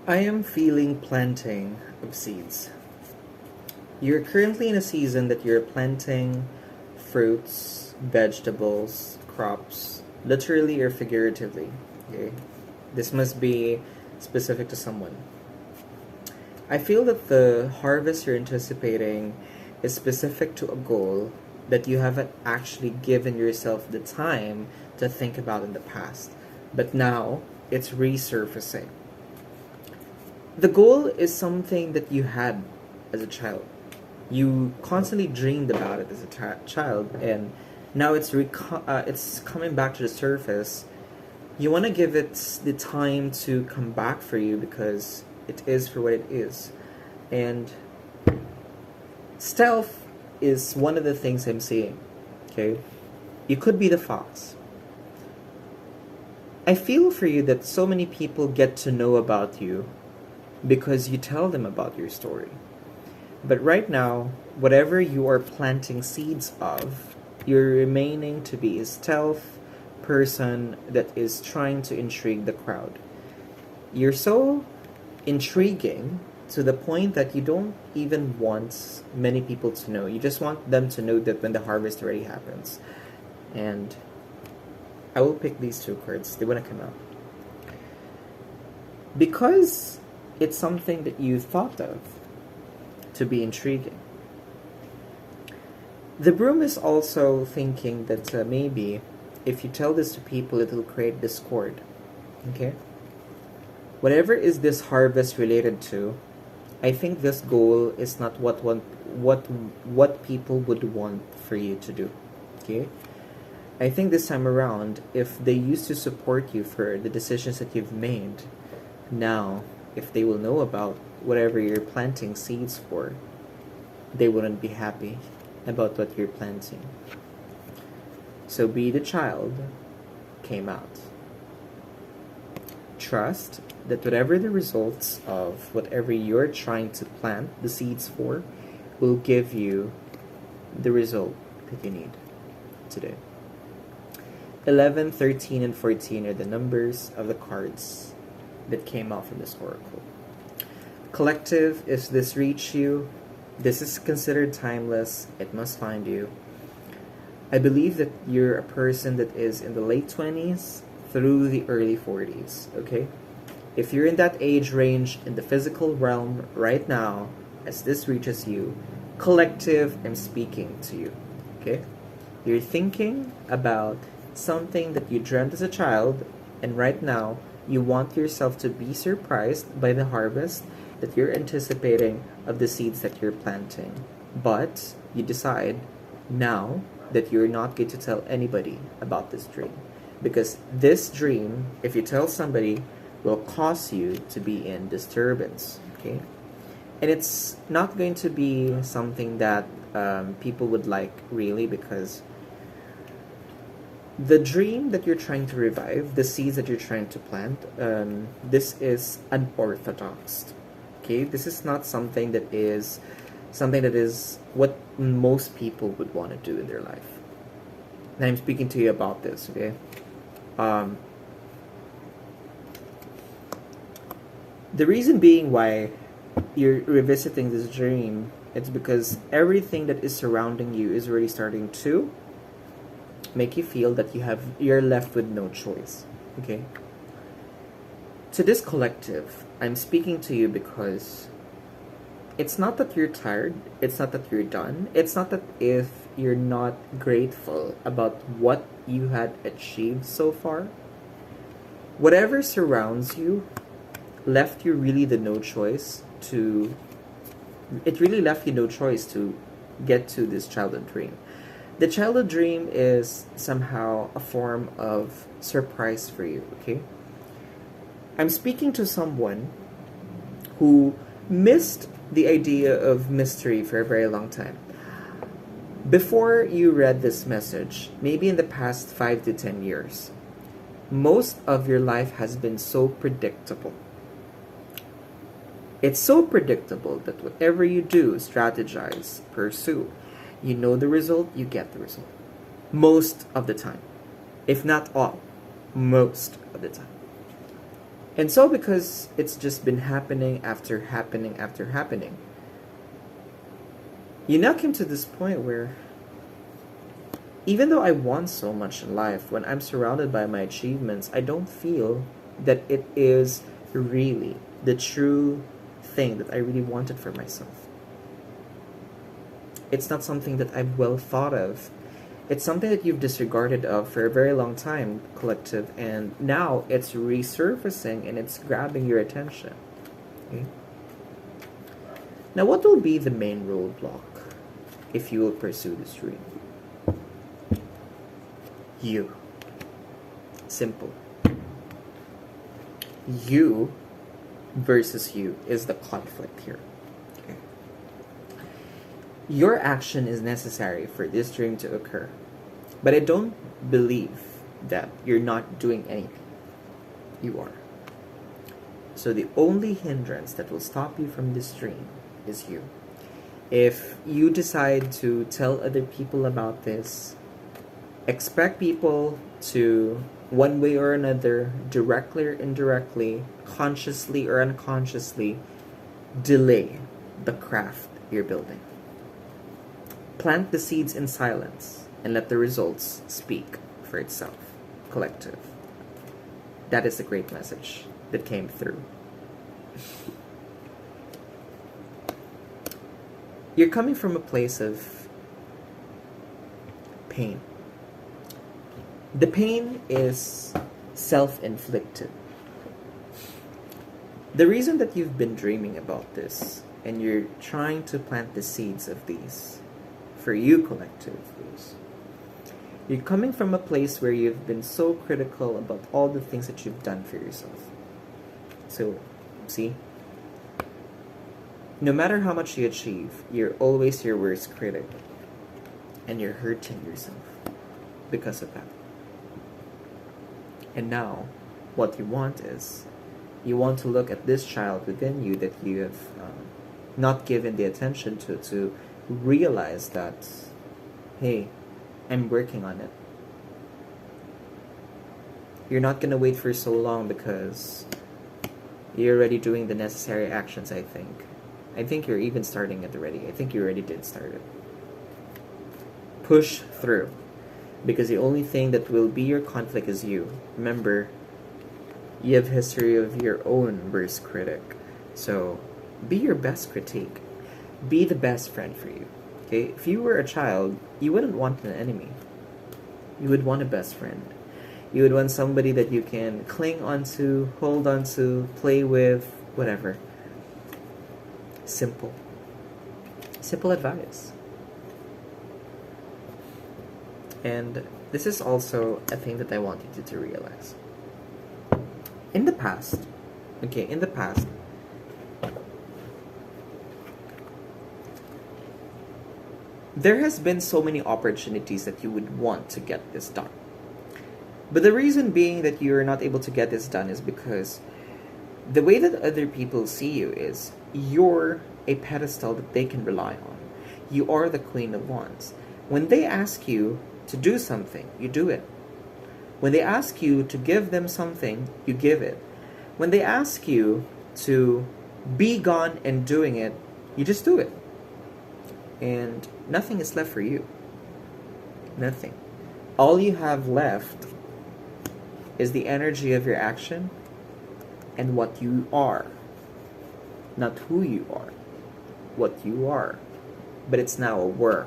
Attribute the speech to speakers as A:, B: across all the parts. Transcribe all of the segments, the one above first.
A: I am feeling planting of seeds. You're currently in a season that you're planting fruits, vegetables, crops, literally or figuratively. Okay? This must be specific to someone. I feel that the harvest you're anticipating is specific to a goal that you haven't actually given yourself the time to think about in the past. But now it's resurfacing. The goal is something that you had as a child. You constantly dreamed about it as a child, and now it's coming back to the surface. You want to give it the time to come back for you because it is for what it is. And stealth is one of the things I'm seeing. Okay? You could be the fox. I feel for you that so many people get to know about you because you tell them about your story. But right now, whatever you are planting seeds of, you're remaining to be a stealth person that is trying to intrigue the crowd. You're so intriguing to the point that you don't even want many people to know. You just want them to know that when the harvest already happens. And I will pick these two cards. They want to come out. Because it's something that you thought of to be intriguing. The broom is also thinking that maybe if you tell this to people, it will create discord. Okay? Whatever is this harvest related to, I think this goal is not what people would want for you to do. Okay? I think this time around, if they used to support you for the decisions that you've made, now, if they will know about whatever you're planting seeds for, they wouldn't be happy about what you're planting. So be the child came out. Trust that whatever the results of whatever you're trying to plant the seeds for will give you the result that you need today. 11, 13, and 14 are the numbers of the cards that came out from this oracle. Collective, if this reach you, this is considered timeless. It must find you. I believe that you're a person that is in the late 20s through the early 40s, okay? If you're in that age range in the physical realm right now, as this reaches you, collective, I'm speaking to you, okay? You're thinking about something that you dreamt as a child, and right now, you want yourself to be surprised by the harvest that you're anticipating of the seeds that you're planting. But you decide now that you're not going to tell anybody about this dream. Because this dream, if you tell somebody, will cause you to be in disturbance. Okay? And it's not going to be something that people would like, really, because the dream that you're trying to revive, the seeds that you're trying to plant, this is unorthodox. Okay, this is not something that is what most people would want to do in their life. And I'm speaking to you about this. Okay, the reason being why you're revisiting this dream, it's because everything that is surrounding you is really starting to make you feel that you're left with no choice. Okay? To this collective, I'm speaking to you because it's not that you're tired, it's not that you're done, it's not that if you're not grateful about what you had achieved so far. Whatever surrounds you left you really the no choice to it really left you no choice to get to this childhood dream. The childhood dream is somehow a form of surprise for you, okay? I'm speaking to someone who missed the idea of mystery for a very long time. Before you read this message, maybe in the past 5 to 10 years, most of your life has been so predictable. It's so predictable that whatever you do, strategize, pursue, you know the result, you get the result. Most of the time. If not all. Most of the time. And so because it's just been happening after happening after happening, you now came to this point where even though I want so much in life, when I'm surrounded by my achievements, I don't feel that it is really the true thing that I really wanted for myself. It's not something that I've well thought of. It's something that you've disregarded of for a very long time, collective, and now it's resurfacing and it's grabbing your attention. Okay? Now, what will be the main roadblock if you will pursue this dream? You. Simple. You versus you is the conflict here. Okay. Your action is necessary for this dream to occur, but I don't believe that you're not doing anything. You are. So the only hindrance that will stop you from this dream is you. If you decide to tell other people about this, expect people to, one way or another, directly or indirectly, consciously or unconsciously, delay the craft you're building. Plant the seeds in silence and let the results speak for itself. Collective. That is a great message that came through. You're coming from a place of pain. The pain is self-inflicted. The reason that you've been dreaming about this and you're trying to plant the seeds of these for you, collective, is you're coming from a place where you've been so critical about all the things that you've done for yourself. So, see? No matter how much you achieve, you're always your worst critic. And you're hurting yourself because of that. And now, what you want is, you want to look at this child within you that you have not given the attention to realize that, hey, I'm working on it. You're not going to wait for so long because you're already doing the necessary actions, I think. I think you're even starting it already. I think you already did start it. Push through. Because the only thing that will be your conflict is you. Remember, you have history of your own worst critic. So, be your best critique. Be the best friend for you. Okay? If you were a child, you wouldn't want an enemy. You would want a best friend. You would want somebody that you can cling onto, hold onto, play with, whatever. Simple. Simple advice. And this is also a thing that I wanted you to realize. In the past, there has been so many opportunities that you would want to get this done. But the reason being that you're not able to get this done is because the way that other people see you is you're a pedestal that they can rely on. You are the Queen of Wands. When they ask you to do something, you do it. When they ask you to give them something, you give it. When they ask you to be gone and doing it, you just do it. And nothing is left for you. Nothing. All you have left is the energy of your action and what you are. Not who you are. What you are. But it's now a were.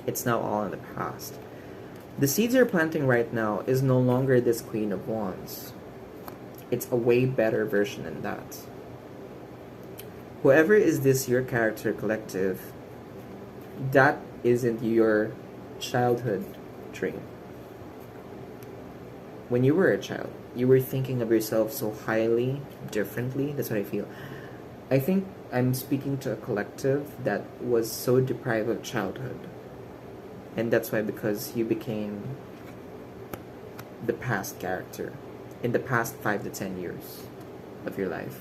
A: It's now all in the past. The seeds you're planting right now is no longer this Queen of Wands. It's a way better version than that. Whoever is this your character, collective, that isn't your childhood dream. When you were a child, you were thinking of yourself so highly, differently. That's what I feel. I think I'm speaking to a collective that was so deprived of childhood. And that's why, because you became the past character in the past 5 to 10 years of your life.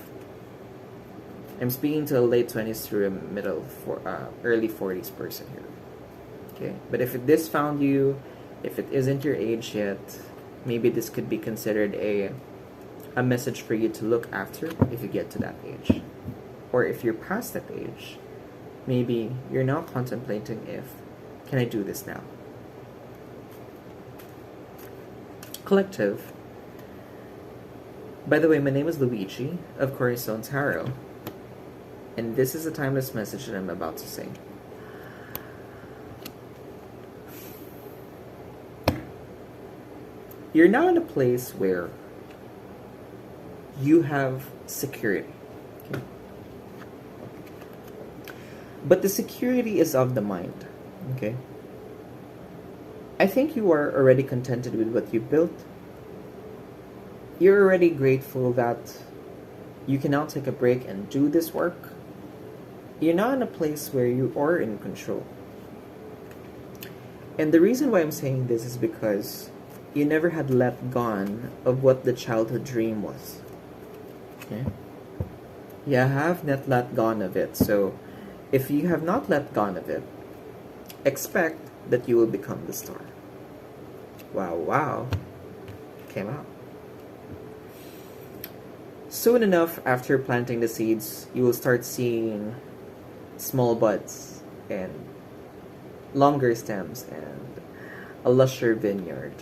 A: I'm speaking to a late 20s through a early 40s person here. Okay, but if this found you, if it isn't your age yet, maybe this could be considered a a message for you to look after if you get to that age. Or if you're past that age, maybe you're now contemplating if, can I do this now? Collective. By the way, my name is Luigi of Corazon Tarot, and this is a timeless message that I'm about to say. You're now in a place where you have security. Okay? But the security is of the mind. Okay? I think you are already contented with what you built. You're already grateful that you can now take a break and do this work. You're now in a place where you are in control. And the reason why I'm saying this is because you never had let gone of what the childhood dream was. Okay? You have not let gone of it. So if you have not let gone of it, expect that you will become the star. Wow, wow. Came out. Soon enough, after planting the seeds, you will start seeing small buds and longer stems and a lusher vineyard,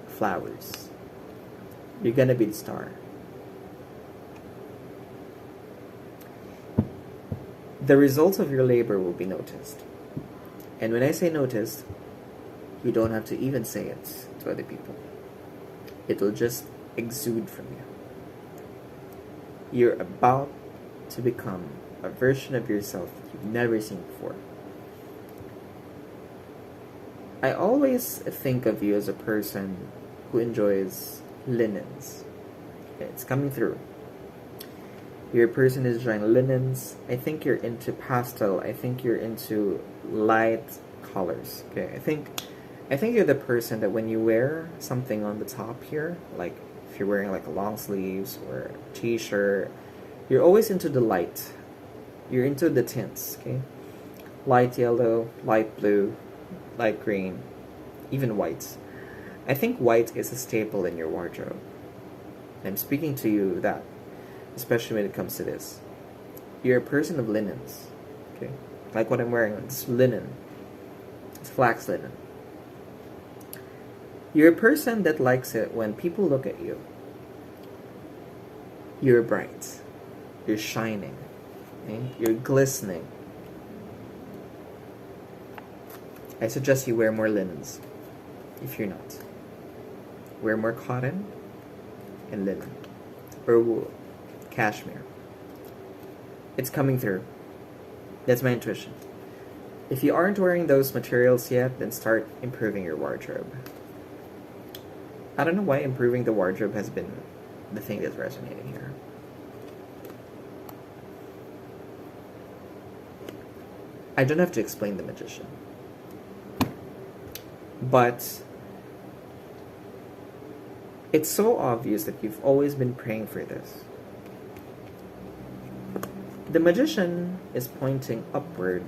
A: flowers. You're gonna be the star. The results of your labor will be noticed. And when I say noticed, you don't have to even say it to other people. It'll just exude from you. You're about to become a version of yourself that you've never seen before. I always think of you as a person who enjoys linens. Okay, it's coming through. You're a person who's enjoying linens. I think you're into pastel. I think you're into light colors. Okay, I think you're the person that when you wear something on the top here, like if you're wearing like a long sleeves or a t-shirt, you're always into the light. You're into the tints, okay? Light yellow, light blue, light green, even whites. I think white is a staple in your wardrobe. I'm speaking to you that, especially when it comes to this. You're a person of linens, okay? Like what I'm wearing, it's linen. It's flax linen. You're a person that likes it when people look at you. You're bright. You're shining. Okay? You're glistening. I suggest you wear more linens. If you're not. Wear more cotton and linen. Or wool. Cashmere. It's coming through. That's my intuition. If you aren't wearing those materials yet, then start improving your wardrobe. I don't know why improving the wardrobe has been the thing that's resonating here. I don't have to explain the magician. But it's so obvious that you've always been praying for this. The magician is pointing upward,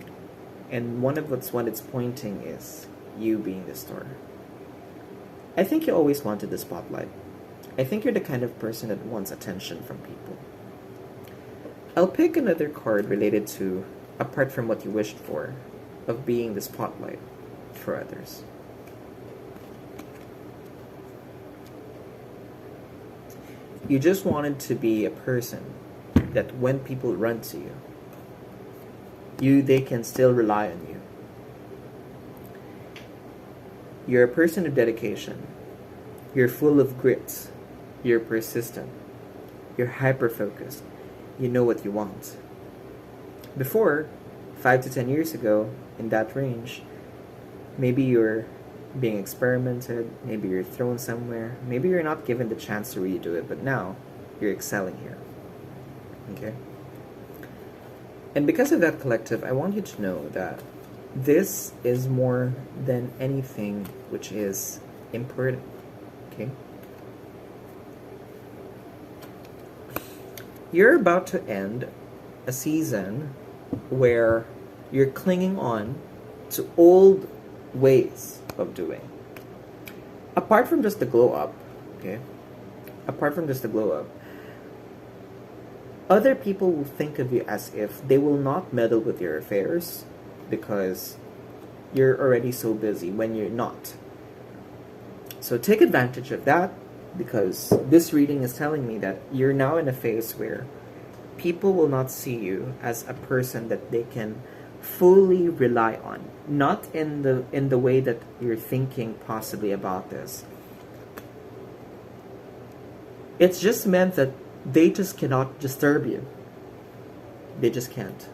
A: and what it's pointing is you being the star. I think you always wanted the spotlight. I think you're the kind of person that wants attention from people. I'll pick another card related to, apart from what you wished for, of being the spotlight for others. You just wanted to be a person that when people run to you, they can still rely on you. You're a person of dedication. You're full of grit. You're persistent. You're hyper-focused. You know what you want. Before, 5 to 10 years ago, in that range, maybe you're being experimented, maybe you're thrown somewhere, maybe you're not given the chance to redo it, but now you're excelling here. Okay? And because of that, collective, I want you to know that this is more than anything which is important. Okay? You're about to end a season where you're clinging on to old ways of doing. Apart from just the glow up, okay? apart from just the glow up, other people will think of you as if they will not meddle with your affairs because you're already so busy when you're not. So take advantage of that, because this reading is telling me that you're now in a phase where people will not see you as a person that they can fully rely on. Not in the way that you're thinking possibly about this. It's just meant that they just cannot disturb you. They just can't.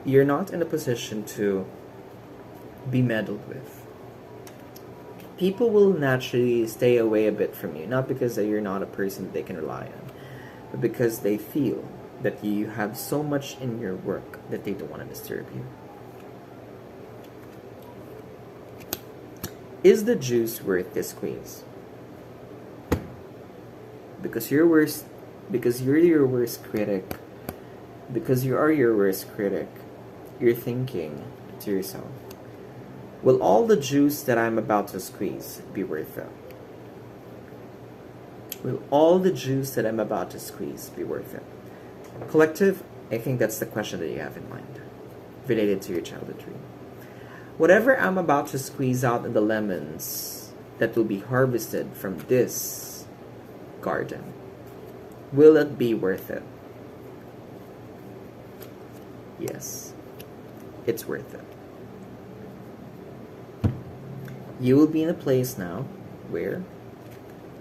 A: You're not in a position to be meddled with. People will naturally stay away a bit from you, not because that you're not a person that they can rely on, but because they feel that you have so much in your work that they don't want to disturb you. Is the juice worth the squeeze? Because you're your worst critic, because you are your worst critic, you're thinking to yourself, will all the juice that I'm about to squeeze be worth it? Will all the juice that I'm about to squeeze be worth it? Collective, I think that's the question that you have in mind, related to your childhood dream. Whatever I'm about to squeeze out in the lemons that will be harvested from this garden, will it be worth it? Yes, it's worth it. You will be in a place now where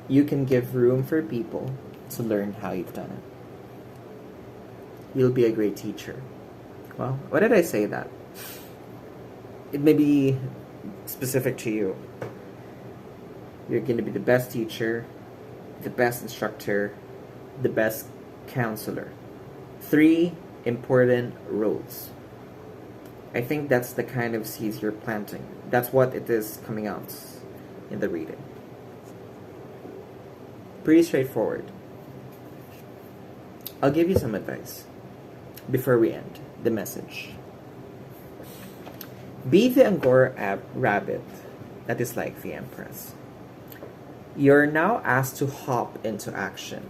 A: you can give room for people to learn how you've done it. You'll be a great teacher. Well, why did I say that? It may be specific to you. You're going to be the best teacher, the best instructor, the best counselor. 3 important roles. I think that's the kind of seeds you're planting. That's what it is coming out in the reading. Pretty straightforward. I'll give you some advice before we end the message. Be the Angora rabbit that is like the Empress. You're now asked to hop into action.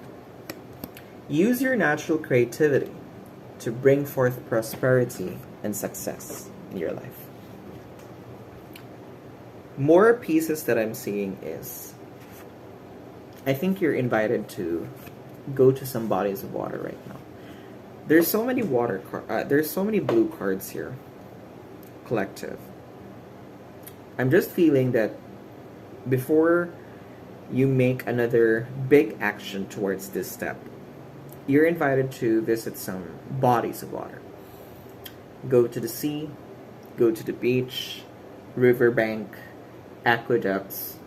A: Use your natural creativity to bring forth prosperity and success in your life. More pieces that I'm seeing is, I think you're invited to go to some bodies of water right now. There's so many there's so many blue cards here. Collective. I'm just feeling that before you make another big action towards this step, you're invited to visit some bodies of water. Go to the sea, go to the beach, riverbank, aqueducts,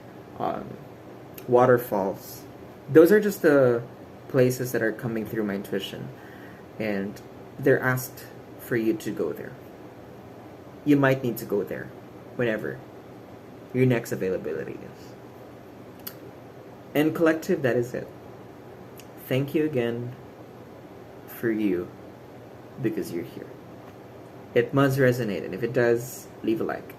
A: waterfalls. Those are just the places that are coming through my intuition, and they're asked for you to go there. You might need to go there whenever your next availability is. And collective, that is it. Thank you again for you, because you're here. It must resonate, and if it does, leave a like.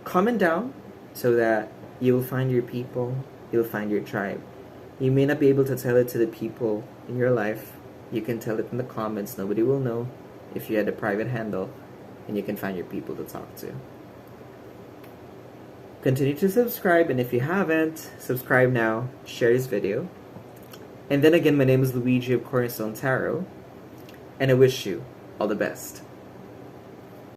A: Comment down so that you'll find your people, you'll find your tribe. You may not be able to tell it to the people in your life. You can tell it in the comments. Nobody will know if you had a private handle, and you can find your people to talk to. Continue to subscribe, and if you haven't, subscribe now, share this video. And then again, my name is Luigi of Cornerstone Tarot, and I wish you all the best.